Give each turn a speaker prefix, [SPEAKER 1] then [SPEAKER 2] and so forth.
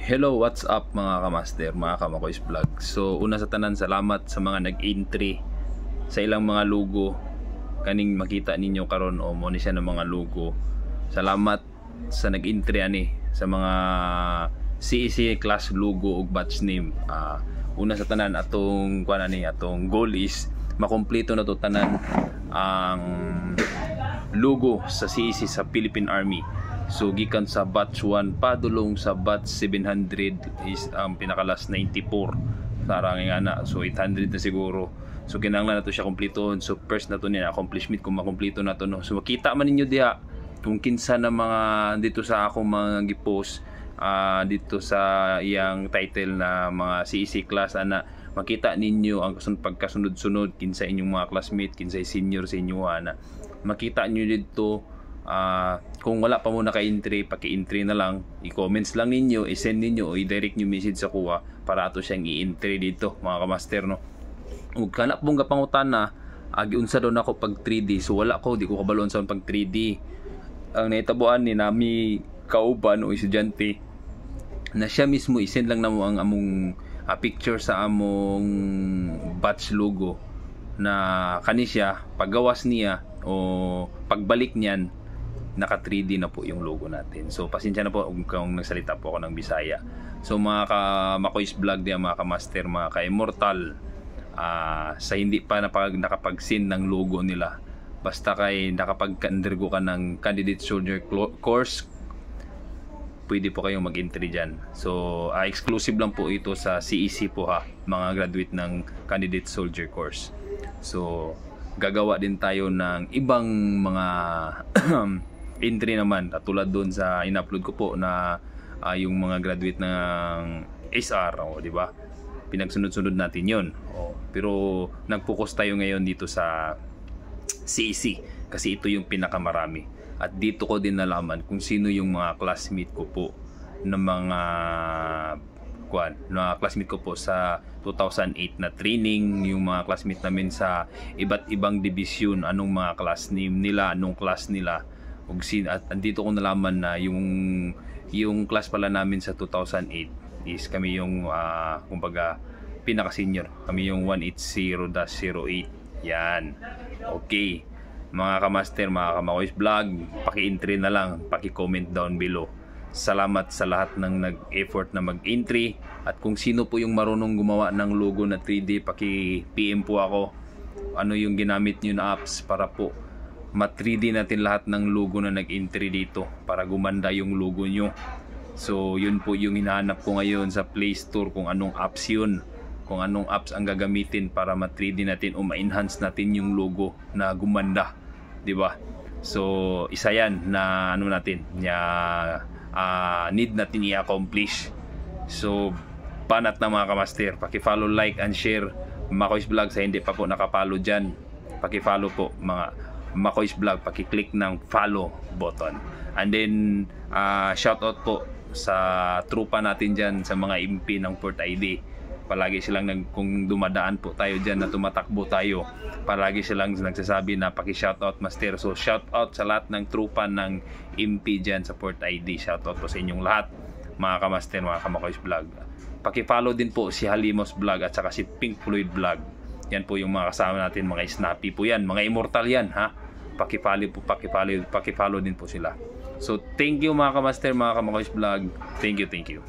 [SPEAKER 1] Hello, what's up mga kamaster, mga kamakoys vlog. So una sa tanan, salamat sa mga nag-entry sa ilang mga logo kaning makita ninyo karon o mo ni siya ng mga logo. Salamat sa nag-entry ani sa mga CEC class logo ug batch name. Una sa tanan, atong kuan ani, atong goal is makumpleto na to tanan ang logo sa CEC sa Philippine Army. So gikan sa batch 1 padulong sa batch 700 is ang pinakalas 94 sarang nga na, so 800 na siguro. So kinahanglan na to siya kumpletoon. So first na to niya accomplishment kung makumpleto na to, no. So makita man ninyo diha kung kinsa na mga dito sa akong mga gipost dito sa iyang title na mga CEC class ana, makita ninyo ang pagkasunod-sunod kinsa inyong mga classmate, kinsa senior sa inyo ana. Makita niyo dito. Kung wala pa mo naka-entry, paki-entry na lang, i-comments lang ninyo, i-send ninyo o i-direct nyo message sa kuha para ato siyang i-entry dito mga kamaster, no. Ug kana pong gapangutan na unsa daw nako pag 3D, so wala ko, di ko kabaloon sa pag 3D. Ang naitabuan ni nami kauban o estudyante na siya mismo i-send lang namo ang among picture sa among batch logo na kani siya paggawas niya o pagbalik niyan naka 3D na po yung logo natin. So pasensya na po kung nagsalita po ako ng Bisaya. So mga ka-Makoys vlog diyan, mga ka-master, mga ka-immortal, sa hindi pa nakapag-send ng logo nila, basta kay nakapag-undergo ka ng candidate soldier course, pwede po kayong mag-entry dyan. So exclusive lang po ito sa CEC po ha, mga graduate ng candidate soldier course. So gagawa din tayo ng ibang mga entry naman, tulad doon sa in-upload ko po na yung mga graduate ng SR, di ba? Pinagsunod-sunod natin 'yon. Pero nag-focus tayo ngayon dito sa CEC kasi ito yung pinakamarami. At dito ko din nalaman kung sino yung mga classmate ko po ng mga classmate ko po sa 2008 na training, yung mga classmate namin sa iba't ibang division, anong mga class name nila, anong class nila. At andito ko nalaman na yung class pala namin sa 2008 is kami yung kumbaga pinaka senior, kami yung 180-08. Yan, okay mga kamaster, mga kamakoys vlog, paki-entry na lang, paki-comment down below. Salamat sa lahat ng nag-effort na mag-entry, at kung sino po yung marunong gumawa ng logo na 3D, paki-PM po ako ano yung ginamit nyo na apps para po ma-3D natin lahat ng logo na nag-entry dito para gumanda yung logo nyo. So yun po yung hinahanap ko ngayon sa Play Store, kung anong apps yun, kung anong apps ang gagamitin para ma-3D natin o ma-enhance natin yung logo na gumanda, di ba? So isa yan na ano natin need natin i-accomplish. So panat na mga kamaster, paki-follow, like and share Makoys Vlog. Sa hindi pa po nakapollow dyan, paki-follow po mga Makoys Vlog, paki-click ng follow button. And then shoutout po sa trupa natin dyan, sa mga MP ng Port ID. Palagi silang kung dumadaan po tayo dyan na tumatakbo tayo, palagi silang nagsasabi na paki-shoutout master. So shoutout sa lahat ng trupa ng MP dyan sa Port ID. Shoutout po sa inyong lahat mga kamaster, mga kamakoys vlog. Paki-follow din po si Halimos Vlog at saka si Pink Floyd Vlog. Yan po yung mga kasama natin, mga snappy po yan, mga immortal yan ha. Paki-follow din po sila. So thank you mga kamaster, mga kamakoys vlog. Thank you.